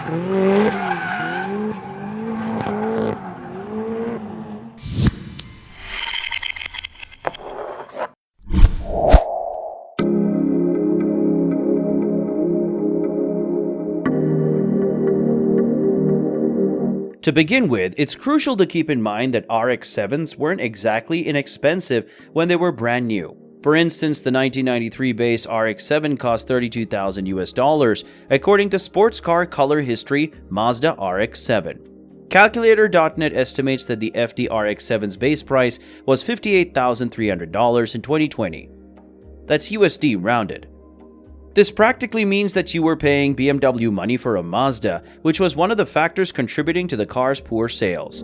To begin with, it's crucial to keep in mind that RX7s weren't exactly inexpensive when they were brand new. For instance, the 1993 base RX7 cost $32,000 US, according to Sports Car Color History Mazda RX7. Calculator.net estimates that the FD RX7's base price was $58,300 in 2020. That's USD rounded. This practically means that you were paying BMW money for a Mazda, which was one of the factors contributing to the car's poor sales.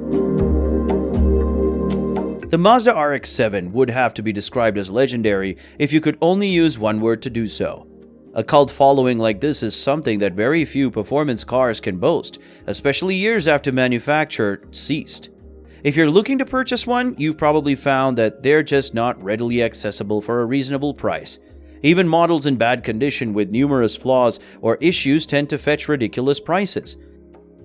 The Mazda RX-7 would have to be described as legendary if you could only use one word to do so. A cult following like this is something that very few performance cars can boast, especially years after manufacture ceased. If you're looking to purchase one, you've probably found that they're just not readily accessible for a reasonable price. Even models in bad condition with numerous flaws or issues tend to fetch ridiculous prices.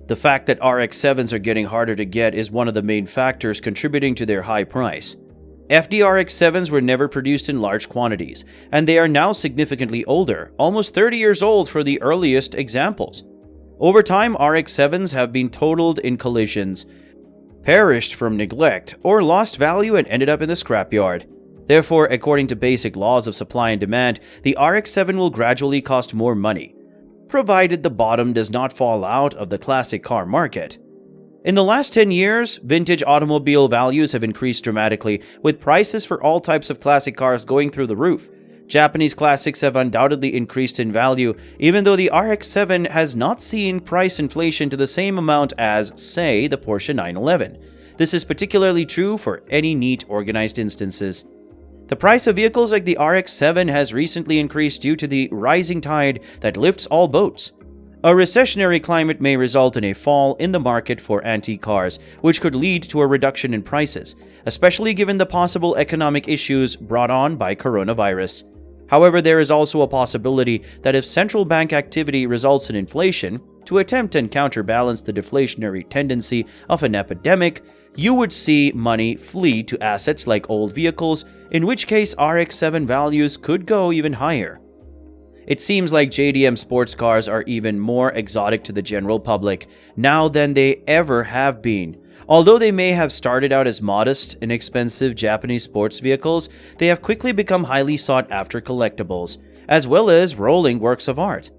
The fact that RX-7s are getting harder to get is one of the main factors contributing to their high price. FD RX-7s were never produced in large quantities, and they are now significantly older, almost 30 years old for the earliest examples. Over time, RX-7s have been totaled in collisions, perished from neglect, or lost value and ended up in the scrapyard. Therefore, according to basic laws of supply and demand, the RX-7 will gradually cost more money, provided the bottom does not fall out of the classic car market. In the last 10 years, vintage automobile values have increased dramatically, with prices for all types of classic cars going through the roof. Japanese classics have undoubtedly increased in value, even though the RX-7 has not seen price inflation to the same amount as, say, the Porsche 911. This is particularly true for any neat, organized instances. The price of vehicles like the RX-7 has recently increased due to the rising tide that lifts all boats. A recessionary climate may result in a fall in the market for antique cars, which could lead to a reduction in prices, especially given the possible economic issues brought on by coronavirus. However, there is also a possibility that if central bank activity results in inflation, to attempt and counterbalance the deflationary tendency of an epidemic, you would see money flee to assets like old vehicles, in which case RX-7 values could go even higher. It seems like JDM sports cars are even more exotic to the general public now than they ever have been. Although they may have started out as modest, inexpensive Japanese sports vehicles, they have quickly become highly sought-after collectibles, as well as rolling works of art.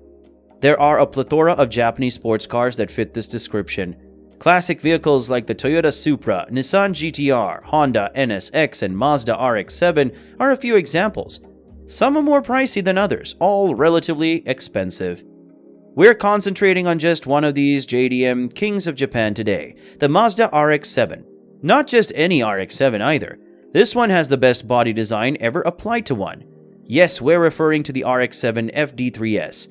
There are a plethora of Japanese sports cars that fit this description. Classic vehicles like the Toyota Supra, Nissan GT-R, Honda NSX, and Mazda RX-7 are a few examples. Some are more pricey than others, all relatively expensive. We're concentrating on just one of these JDM kings of Japan today, the Mazda RX-7. Not just any RX-7 either. This one has the best body design ever applied to one. Yes, we're referring to the RX-7 FD3S.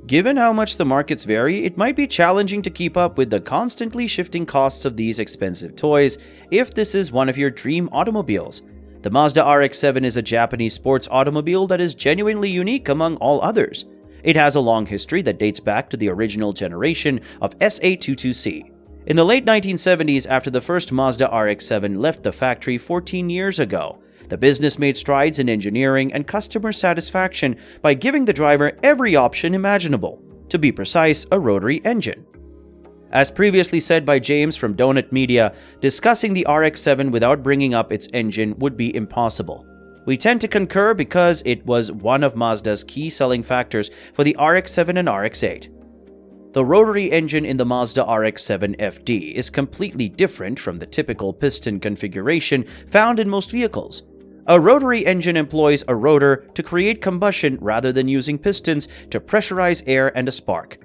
Given how much the markets vary, it might be challenging to keep up with the constantly shifting costs of these expensive toys if this is one of your dream automobiles. The Mazda RX-7 is a Japanese sports automobile that is genuinely unique among all others. It has a long history that dates back to the original generation of SA22C. In the late 1970s, after the first Mazda RX-7 left the factory 14 years ago, the business made strides in engineering and customer satisfaction by giving the driver every option imaginable. To be precise, a rotary engine. As previously said by James from Donut Media, discussing the RX-7 without bringing up its engine would be impossible. We tend to concur because it was one of Mazda's key selling factors for the RX-7 and RX-8. The rotary engine in the Mazda RX-7 FD is completely different from the typical piston configuration found in most vehicles. A rotary engine employs a rotor to create combustion rather than using pistons to pressurize air and a spark.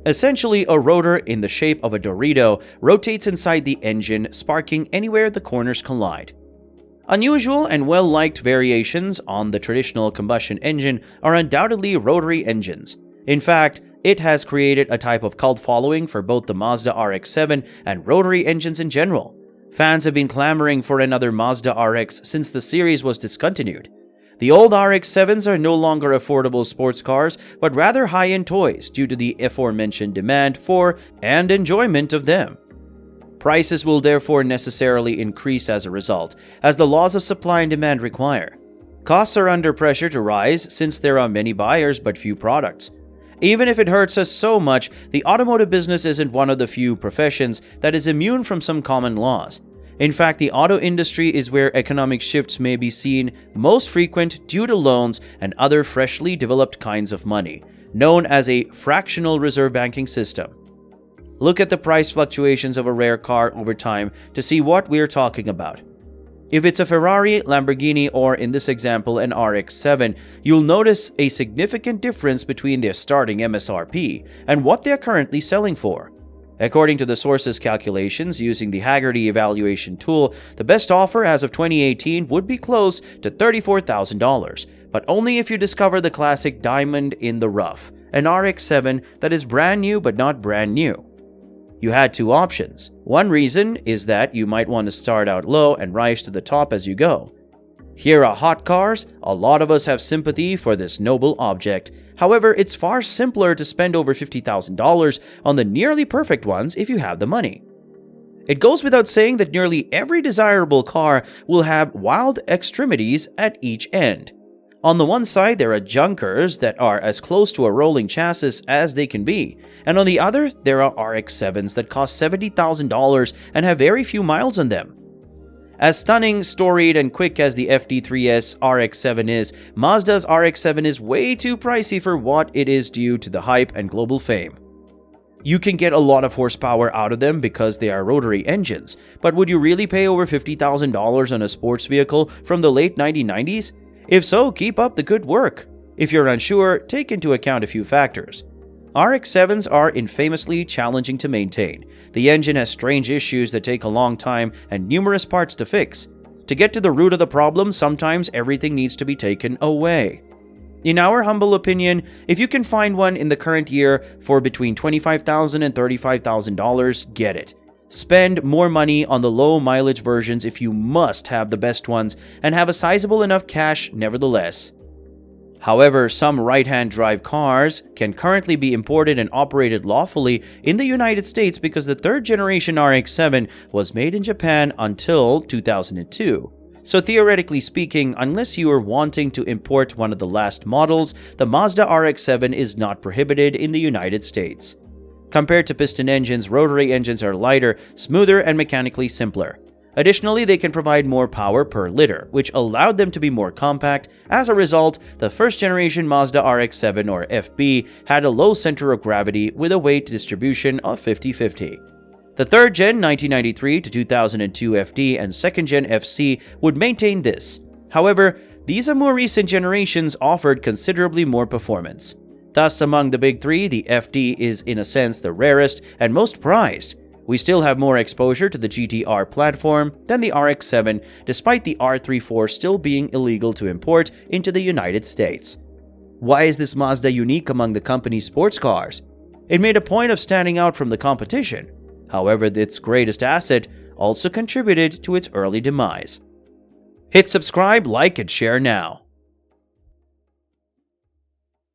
Essentially, a rotor in the shape of a Dorito rotates inside the engine, sparking anywhere the corners collide. Unusual and well-liked variations on the traditional combustion engine are undoubtedly rotary engines. In fact, it has created a type of cult following for both the Mazda RX-7 and rotary engines in general. Fans have been clamoring for another Mazda RX since the series was discontinued. The old RX-7s are no longer affordable sports cars, but rather high-end toys due to the aforementioned demand for and enjoyment of them. Prices will therefore necessarily increase as a result, as the laws of supply and demand require. Costs are under pressure to rise since there are many buyers but few products. Even if it hurts us so much, the automotive business isn't one of the few professions that is immune from some common laws. In fact, the auto industry is where economic shifts may be seen most frequent due to loans and other freshly developed kinds of money, known as a fractional reserve banking system. Look at the price fluctuations of a rare car over time to see what we're talking about. If it's a Ferrari, Lamborghini, or in this example an RX-7, you'll notice a significant difference between their starting MSRP and what they're currently selling for. According to the source's calculations using the Haggerty evaluation tool, the best offer as of 2018 would be close to $34,000, but only if you discover the classic diamond in the rough, an RX-7 that is brand new but not brand new. You had two options. One reason is that you might want to start out low and rise to the top as you go. Here are hot cars. A lot of us have sympathy for this noble object. However, it's far simpler to spend over $50,000 on the nearly perfect ones if you have the money. It goes without saying that nearly every desirable car will have wild extremities at each end. On the one side, there are junkers that are as close to a rolling chassis as they can be, and on the other, there are RX-7s that cost $70,000 and have very few miles on them. As stunning, storied, and quick as the FD3S RX-7 is, Mazda's RX-7 is way too pricey for what it is due to the hype and global fame. You can get a lot of horsepower out of them because they are rotary engines, but would you really pay over $50,000 on a sports vehicle from the late 1990s? If so, keep up the good work. If you're unsure, take into account a few factors. RX-7s are infamously challenging to maintain. The engine has strange issues that take a long time and numerous parts to fix. To get to the root of the problem, sometimes everything needs to be taken away. In our humble opinion, if you can find one in the current year for between $25,000 and $35,000, get it. Spend more money on the low mileage versions if you must have the best ones and have a sizable enough cash nevertheless. However, some right-hand drive cars can currently be imported and operated lawfully in the United States because the third generation RX-7 was made in Japan until 2002. So theoretically speaking, unless you are wanting to import one of the last models, the Mazda RX-7 is not prohibited in the United States. Compared to piston engines, rotary engines are lighter, smoother, and mechanically simpler. Additionally, they can provide more power per liter, which allowed them to be more compact. As a result, the first-generation Mazda RX-7 or FB had a low center of gravity with a weight distribution of 50-50. The third-gen 1993 to 2002 FD and second-gen FC would maintain this. However, these more recent generations offered considerably more performance. Thus, among the big three, the FD is in a sense the rarest and most prized. We still have more exposure to the GTR platform than the RX-7, despite the R34 still being illegal to import into the United States. Why is this Mazda unique among the company's sports cars? It made a point of standing out from the competition. However, its greatest asset also contributed to its early demise. Hit subscribe, like, and share now.